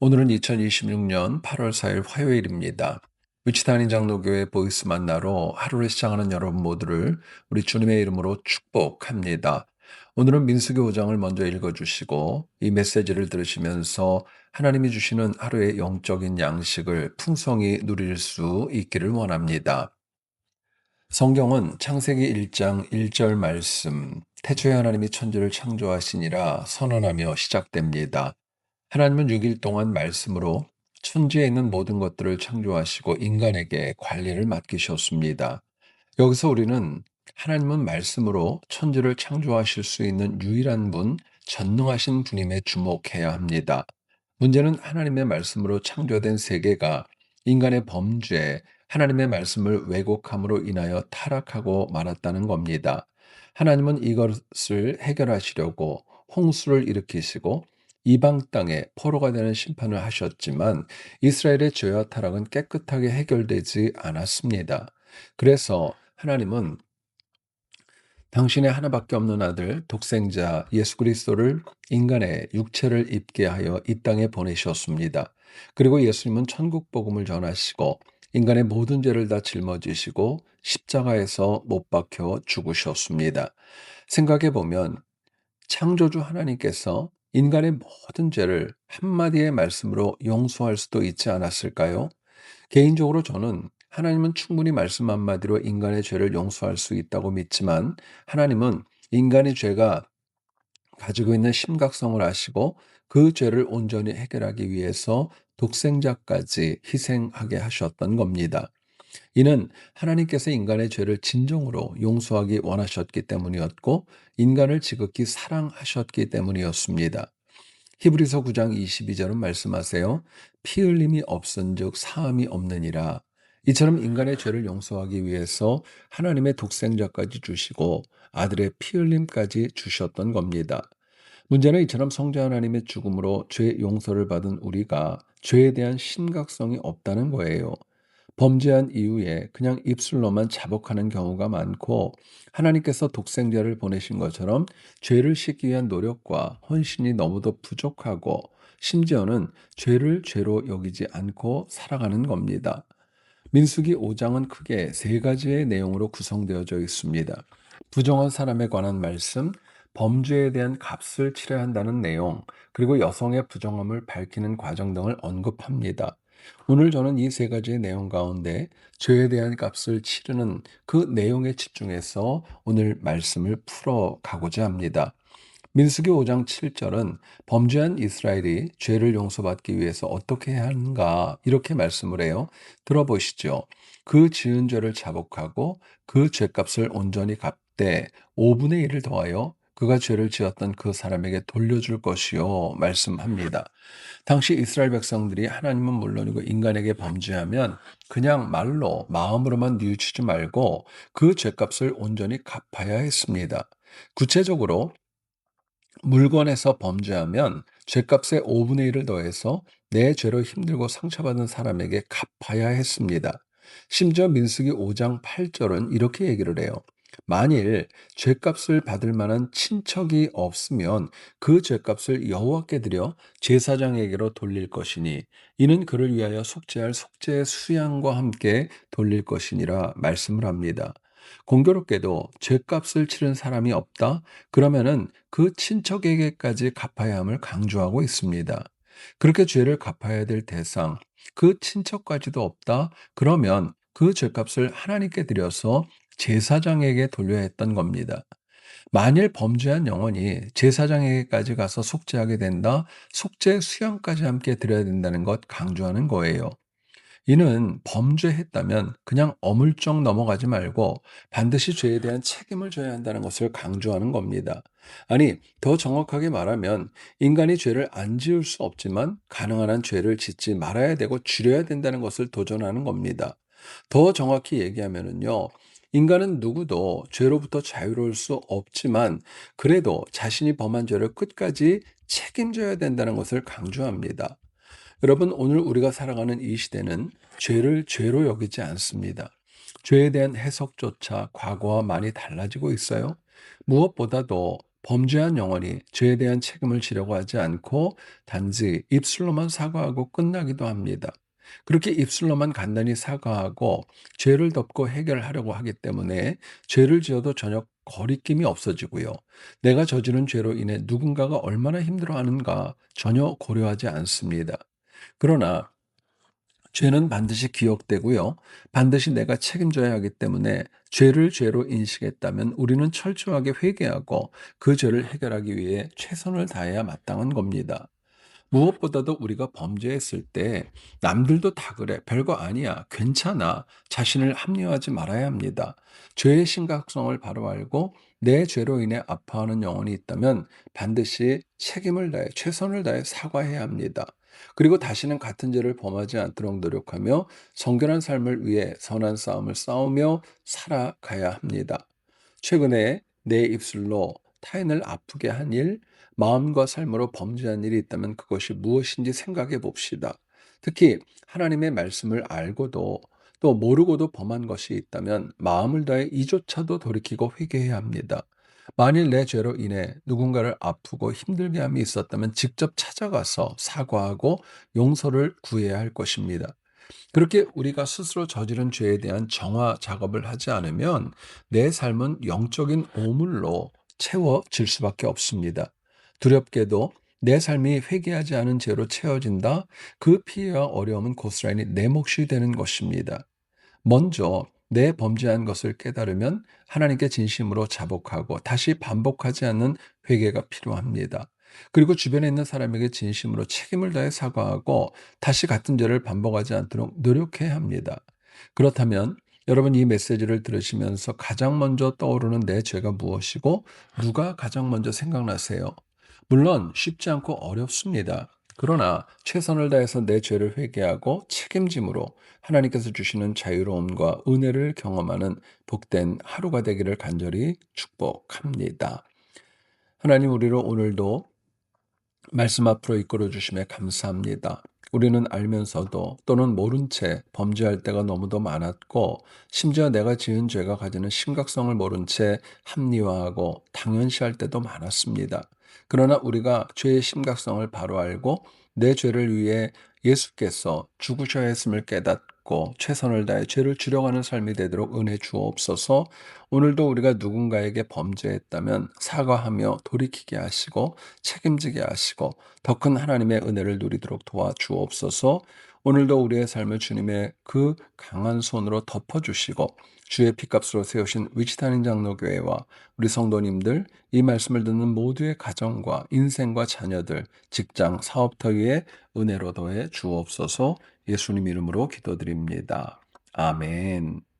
오늘은 2026년 8월 4일 화요일입니다. 위치단인 장로교회 보이스 만나로 하루를 시작하는 여러분 모두를 우리 주님의 이름으로 축복합니다. 오늘은 민수기 5장을 먼저 읽어주시고 이 메시지를 들으시면서 하나님이 주시는 하루의 영적인 양식을 풍성히 누릴 수 있기를 원합니다. 성경은 창세기 1장 1절 말씀, 태초에 하나님이 천지를 창조하시니라 선언하며 시작됩니다. 하나님은 6일 동안 말씀으로 천지에 있는 모든 것들을 창조하시고 인간에게 관리를 맡기셨습니다. 여기서 우리는 하나님은 말씀으로 천지를 창조하실 수 있는 유일한 분, 전능하신 분임에 주목해야 합니다. 문제는 하나님의 말씀으로 창조된 세계가 인간의 범죄, 하나님의 말씀을 왜곡함으로 인하여 타락하고 말았다는 겁니다. 하나님은 이것을 해결하시려고 홍수를 일으키시고 이방 땅에 포로가 되는 심판을 하셨지만 이스라엘의 죄와 타락은 깨끗하게 해결되지 않았습니다. 그래서 하나님은 당신의 하나밖에 없는 아들 독생자 예수 그리스도를 인간의 육체를 입게 하여 이 땅에 보내셨습니다. 그리고 예수님은 천국 복음을 전하시고 인간의 모든 죄를 다 짊어지시고 십자가에서 못 박혀 죽으셨습니다. 생각해 보면 창조주 하나님께서 인간의 모든 죄를 한마디의 말씀으로 용서할 수도 있지 않았을까요? 개인적으로 저는 하나님은 충분히 말씀 한마디로 인간의 죄를 용서할 수 있다고 믿지만 하나님은 인간의 죄가 가지고 있는 심각성을 아시고 그 죄를 온전히 해결하기 위해서 독생자까지 희생하게 하셨던 겁니다. 이는 하나님께서 인간의 죄를 진정으로 용서하기 원하셨기 때문이었고 인간을 지극히 사랑하셨기 때문이었습니다. 히브리서 9장 22절은 말씀하세요. 피 흘림이 없은즉 사함이 없느니라. 이처럼 인간의 죄를 용서하기 위해서 하나님의 독생자까지 주시고 아들의 피 흘림까지 주셨던 겁니다. 문제는 이처럼 성자 하나님의 죽음으로 죄 용서를 받은 우리가 죄에 대한 심각성이 없다는 거예요. 범죄한 이후에 그냥 입술로만 자복하는 경우가 많고 하나님께서 독생자를 보내신 것처럼 죄를 씻기 위한 노력과 헌신이 너무도 부족하고 심지어는 죄를 죄로 여기지 않고 살아가는 겁니다. 민수기 5장은 크게 세 가지의 내용으로 구성되어져 있습니다. 부정한 사람에 관한 말씀, 범죄에 대한 값을 치러야 한다는 내용, 그리고 여성의 부정함을 밝히는 과정 등을 언급합니다. 오늘 저는 이 세 가지의 내용 가운데 죄에 대한 값을 치르는 그 내용에 집중해서 오늘 말씀을 풀어가고자 합니다. 민수기 5장 7절은 범죄한 이스라엘이 죄를 용서받기 위해서 어떻게 해야 하는가 이렇게 말씀을 해요. 들어보시죠. 그 지은 죄를 자복하고 그 죄값을 온전히 갚되 5분의 1을 더하여 그가 죄를 지었던 그 사람에게 돌려줄 것이요 말씀합니다. 당시 이스라엘 백성들이 하나님은 물론이고 인간에게 범죄하면 그냥 말로 마음으로만 뉘우치지 말고 그 죄값을 온전히 갚아야 했습니다. 구체적으로 물건에서 범죄하면 죄값의 5분의 1을 더해서 내 죄로 힘들고 상처받은 사람에게 갚아야 했습니다. 심지어 민수기 5장 8절은 이렇게 얘기를 해요. 만일 죄값을 받을 만한 친척이 없으면 그 죄값을 여호와께 드려 제사장에게로 돌릴 것이니 이는 그를 위하여 속죄할 속죄의 수양과 함께 돌릴 것이니라 말씀을 합니다. 공교롭게도 죄값을 치른 사람이 없다? 그러면은 그 친척에게까지 갚아야 함을 강조하고 있습니다. 그렇게 죄를 갚아야 될 대상, 그 친척까지도 없다? 그러면 그 죄값을 하나님께 드려서 제사장에게 돌려야 했던 겁니다. 만일 범죄한 영혼이 제사장에게까지 가서 속죄하게 된다, 속죄 수양까지 함께 드려야 된다는 것 강조하는 거예요. 이는 범죄했다면 그냥 어물쩍 넘어가지 말고 반드시 죄에 대한 책임을 져야 한다는 것을 강조하는 겁니다. 아니, 더 정확하게 말하면 인간이 죄를 안 지을 수 없지만 가능한 한 죄를 짓지 말아야 되고 줄여야 된다는 것을 도전하는 겁니다. 더 정확히 얘기하면은요, 인간은 누구도 죄로부터 자유로울 수 없지만 그래도 자신이 범한 죄를 끝까지 책임져야 된다는 것을 강조합니다. 여러분, 오늘 우리가 살아가는 이 시대는 죄를 죄로 여기지 않습니다. 죄에 대한 해석조차 과거와 많이 달라지고 있어요. 무엇보다도 범죄한 영혼이 죄에 대한 책임을 지려고 하지 않고 단지 입술로만 사과하고 끝나기도 합니다. 그렇게 입술로만 간단히 사과하고 죄를 덮고 해결하려고 하기 때문에 죄를 지어도 전혀 거리낌이 없어지고요. 내가 저지른 죄로 인해 누군가가 얼마나 힘들어하는가 전혀 고려하지 않습니다. 그러나 죄는 반드시 기억되고요. 반드시 내가 책임져야 하기 때문에 죄를 죄로 인식했다면 우리는 철저하게 회개하고 그 죄를 해결하기 위해 최선을 다해야 마땅한 겁니다. 무엇보다도 우리가 범죄했을 때 남들도 다 그래, 별거 아니야, 괜찮아, 자신을 합리화하지 말아야 합니다. 죄의 심각성을 바로 알고 내 죄로 인해 아파하는 영혼이 있다면 반드시 책임을 다해 최선을 다해 사과해야 합니다. 그리고 다시는 같은 죄를 범하지 않도록 노력하며 성결한 삶을 위해 선한 싸움을 싸우며 살아가야 합니다. 최근에 내 입술로 타인을 아프게 한 일, 마음과 삶으로 범죄한 일이 있다면 그것이 무엇인지 생각해 봅시다. 특히 하나님의 말씀을 알고도 또 모르고도 범한 것이 있다면 마음을 다해 이조차도 돌이키고 회개해야 합니다. 만일 내 죄로 인해 누군가를 아프고 힘들게 함이 있었다면 직접 찾아가서 사과하고 용서를 구해야 할 것입니다. 그렇게 우리가 스스로 저지른 죄에 대한 정화 작업을 하지 않으면 내 삶은 영적인 오물로 채워질 수밖에 없습니다. 두렵게도 내 삶이 회개하지 않은 죄로 채워진다. 그 피해와 어려움은 고스란히 내 몫이 되는 것입니다. 먼저 내 범죄한 것을 깨달으면 하나님께 진심으로 자복하고 다시 반복하지 않는 회개가 필요합니다. 그리고 주변에 있는 사람에게 진심으로 책임을 다해 사과하고 다시 같은 죄를 반복하지 않도록 노력해야 합니다. 그렇다면 여러분 이 메시지를 들으시면서 가장 먼저 떠오르는 내 죄가 무엇이고 누가 가장 먼저 생각나세요? 물론 쉽지 않고 어렵습니다. 그러나 최선을 다해서 내 죄를 회개하고 책임짐으로 하나님께서 주시는 자유로움과 은혜를 경험하는 복된 하루가 되기를 간절히 축복합니다. 하나님 우리를 오늘도 말씀 앞으로 이끌어 주심에 감사합니다. 우리는 알면서도 또는 모른 채 범죄할 때가 너무도 많았고 심지어 내가 지은 죄가 가지는 심각성을 모른 채 합리화하고 당연시할 때도 많았습니다. 그러나 우리가 죄의 심각성을 바로 알고 내 죄를 위해 예수께서 죽으셔야 했음을 깨닫고 최선을 다해 죄를 줄여가는 삶이 되도록 은혜 주옵소서. 오늘도 우리가 누군가에게 범죄했다면 사과하며 돌이키게 하시고 책임지게 하시고 더 큰 하나님의 은혜를 누리도록 도와주옵소서. 오늘도 우리의 삶을 주님의 그 강한 손으로 덮어주시고 주의 피값으로 세우신 위치탄인 장로교회와 우리 성도님들 이 말씀을 듣는 모두의 가정과 인생과 자녀들 직장 사업터 위에 은혜로 더해 주옵소서. 예수님 이름으로 기도드립니다. 아멘.